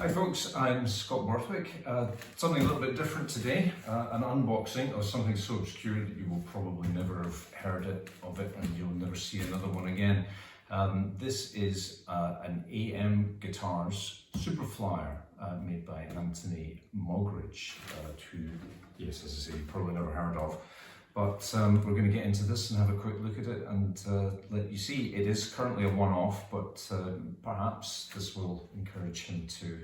Hi folks, I'm Scott Borthwick. Something a little bit different today, an unboxing of something so obscure that you will probably never have heard of it and you'll never see another one again. This is an AM Guitars Superflyer made by Antony Moggridge, who, yes, as I say, you've probably never heard of. But we're going to get into this and have a quick look at it and let you see. It is currently a one-off, but perhaps this will encourage him to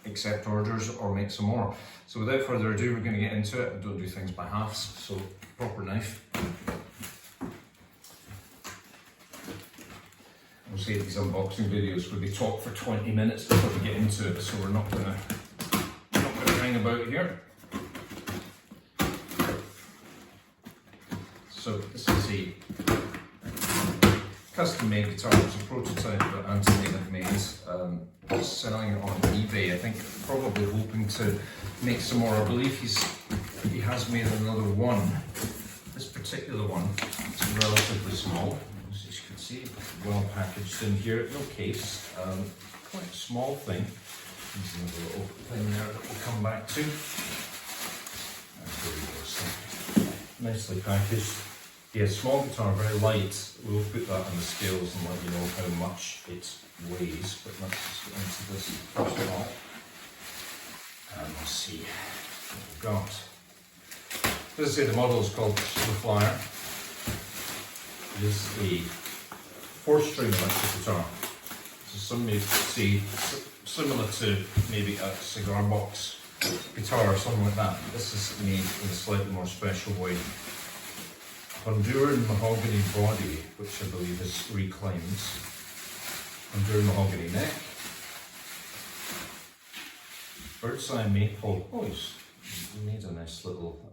accept orders or make some more. So without further ado, we're going to get into it. I don't do things by halves, so proper knife. I'll say these unboxing videos will be talk for 20 minutes before we get into it, so we're not going to hang about here. So this is a custom-made guitar. It's a prototype that Antony had made, selling it on eBay. I think probably hoping to make some more. I believe he has made another one. This particular one is relatively small, as you can see, well packaged in here. No case, quite a small thing. There's another little thing there that we'll come back to. There we go. So nicely packaged. Yeah, small guitar, very light. We'll put that on the scales and let you know how much it weighs, but let's just get into this first of all. And we'll see what we've got. As I say, the model is called Superflyer. It is a 4-string electric guitar. So some may see similar to maybe a cigar box guitar or something like that. This is made in a slightly more special way. Honduran mahogany body, which I believe is reclaimed. Honduran mahogany neck. Bird's eye maple. Oh, he's made a nice little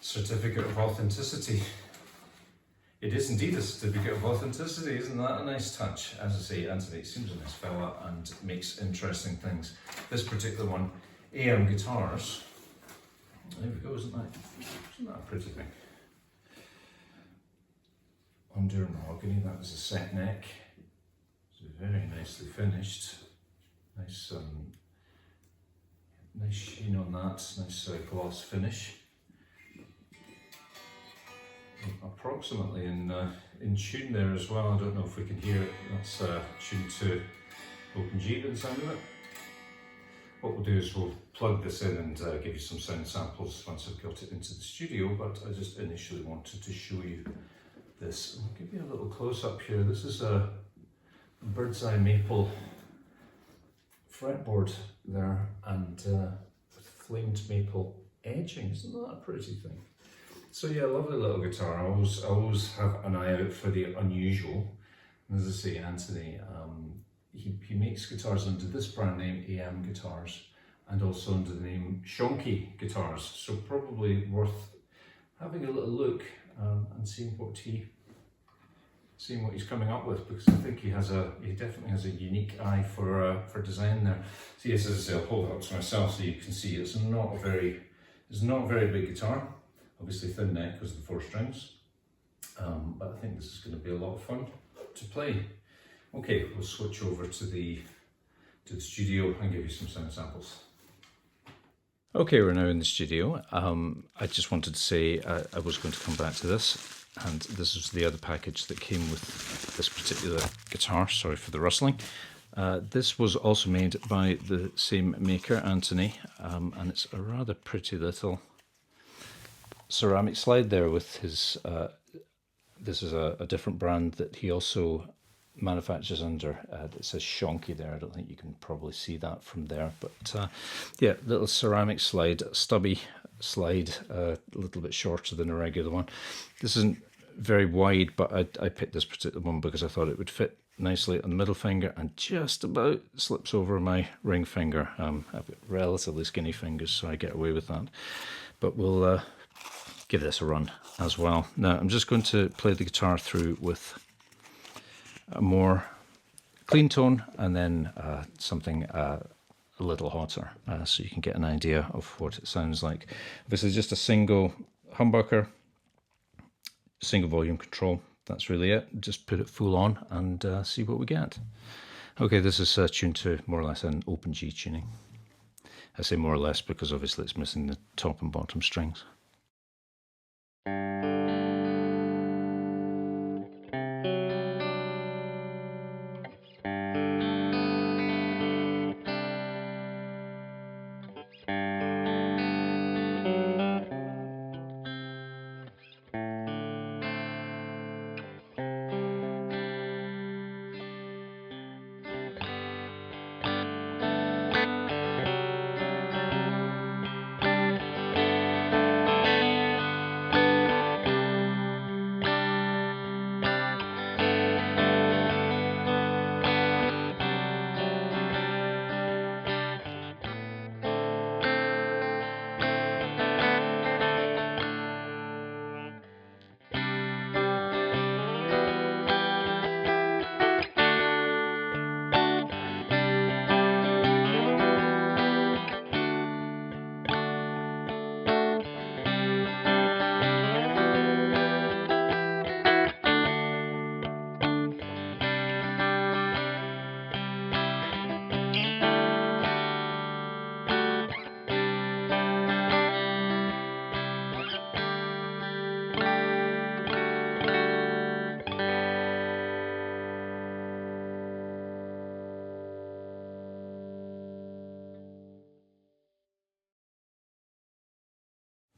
certificate of authenticity. It is indeed a certificate of authenticity, isn't that a nice touch? As I say, Antony seems a nice fella and makes interesting things. This particular one, AM Guitars. There we go, isn't that a pretty thing? Honduran mahogany, that was a set neck. So very nicely finished. Nice nice sheen on that, nice gloss finish. Approximately in tune there as well. I don't know if we can hear it. That's tuned to open G by the sound of it. What we'll do is we'll plug this in and give you some sound samples once I've got it into the studio, but I just initially wanted to show you this. I'll give you a little close-up here. This is a bird's eye maple fretboard there and with flamed maple edging. Isn't that a pretty thing? So yeah, lovely little guitar. I always have an eye out for the unusual. And as I say, Antony, he makes guitars under this brand name, AM Guitars, and also under the name Shonky Guitars. So probably worth having a little look and seeing what he's coming up with, because I think he definitely has a unique eye for design there. So yes, as I say, I'll hold it up to myself so you can see it's not a very big guitar. Obviously thin neck because of the 4 strings, but I think this is going to be a lot of fun to play. Okay, we'll switch over to the studio and give you some sound samples. Okay, we're now in the studio. I just wanted to say I was going to come back to this, and this is the other package that came with this particular guitar. Sorry for the rustling. This was also made by the same maker, Antony, and it's a rather pretty little ceramic slide there with his. This is a different brand that he also manufactures under. It says Shonky there. I don't think you can probably see that from there, but yeah, little ceramic slide, stubby slide, a little bit shorter than a regular one. This isn't very wide, but I picked this particular one because I thought it would fit nicely on the middle finger and just about slips over my ring finger. I've got relatively skinny fingers, so I get away with that, but we'll give this a run as well. Now I'm just going to play the guitar through with a more clean tone and then something a little hotter, so you can get an idea of what it sounds like. This is just a single humbucker, single volume control. That's really it. Just put it full on and see what we get. Okay, this is tuned to more or less an open G tuning. I say more or less because obviously it's missing the top and bottom strings.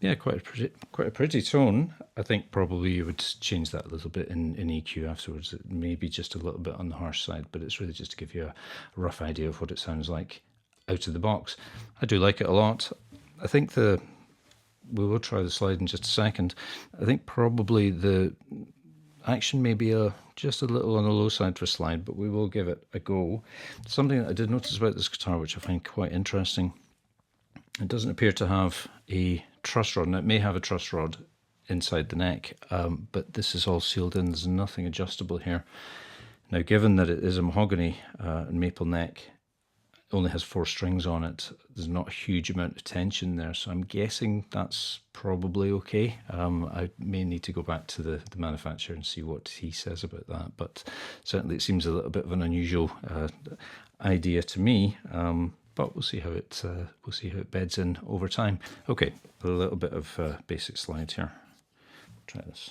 Yeah, quite a pretty tone. I think probably you would change that a little bit in EQ afterwards. It may be just a little bit on the harsh side, but it's really just to give you a rough idea of what it sounds like out of the box. I do like it a lot. I think we will try the slide in just a second. I think probably the action may be just a little on the low side for a slide, but we will give it a go. Something that I did notice about this guitar, which I find quite interesting, it doesn't appear to have a truss rod. Now, it may have a truss rod inside the neck, but this is all sealed in. There's nothing adjustable here. Now, given that it is a mahogany and maple neck, it only has 4 strings on it. There's not a huge amount of tension there, so I'm guessing that's probably okay. I may need to go back to the manufacturer and see what he says about that, but certainly it seems a little bit of an unusual idea to me. But we'll see how it beds in over time. Okay, a little bit of basic slide here. Try this.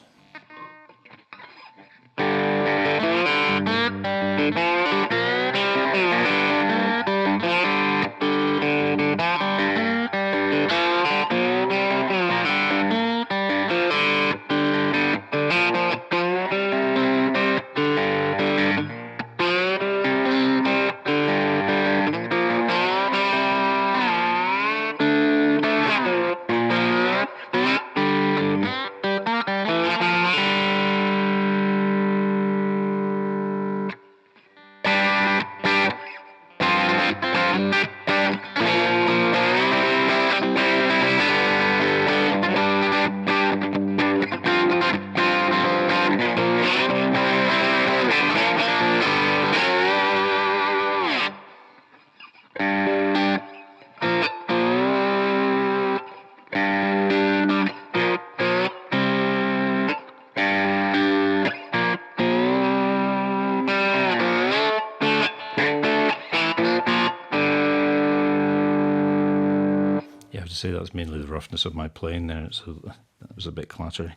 To say that was mainly the roughness of my playing there, so that was a bit clattery.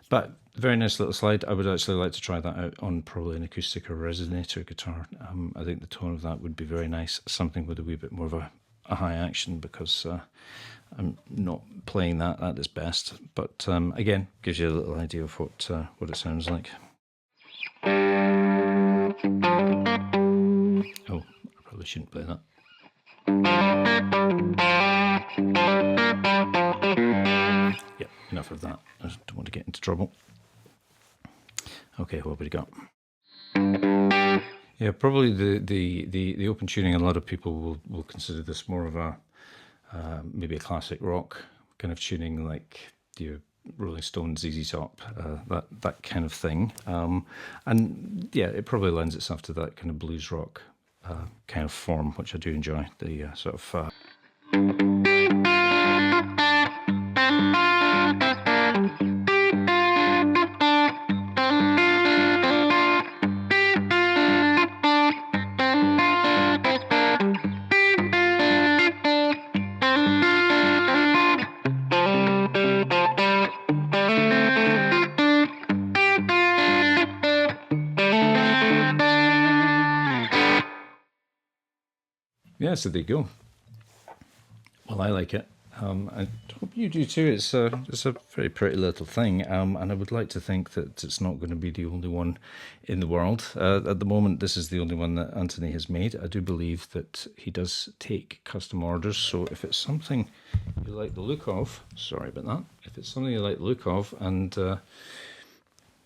But very nice little slide. I would actually like to try that out on probably an acoustic or resonator guitar. I think the tone of that would be very nice, something with a wee bit more of a high action, because I'm not playing that at its best. But again, gives you a little idea of what it sounds like. Oh, I probably shouldn't play that. Yeah, enough of that. I don't want to get into trouble. Okay, what have we got? Yeah, probably the open tuning, a lot of people will consider this more of a maybe a classic rock kind of tuning, like your Rolling Stones, ZZ Top, that kind of thing. And yeah, it probably lends itself to that kind of blues rock kind of form, which I do enjoy. The sort of yeah, so there you go. Well, I like it. I hope you do too. It's a very pretty little thing, and I would like to think that it's not going to be the only one in the world. At the moment, this is the only one that Antony has made. I do believe that he does take custom orders, so if it's something you like the look of, sorry about that, if it's something you like the look of, and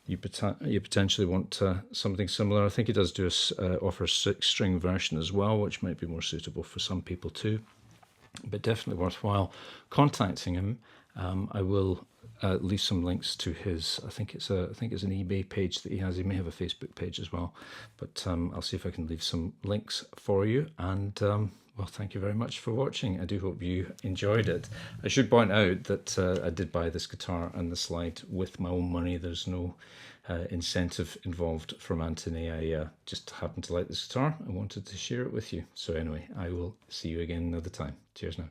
you potentially want something similar, I think he does do offer a 6-string version as well, which might be more suitable for some people too. But definitely worthwhile contacting him. I will leave some links to his. I think it's an eBay page that he has. He may have a Facebook page as well. But I'll see if I can leave some links for you. And well, thank you very much for watching. I do hope you enjoyed it. I should point out that I did buy this guitar and the slide with my own money. There's no incentive involved from Antony. I just happened to like this guitar. I wanted to share it with you. So anyway, I will see you again another time. Cheers now.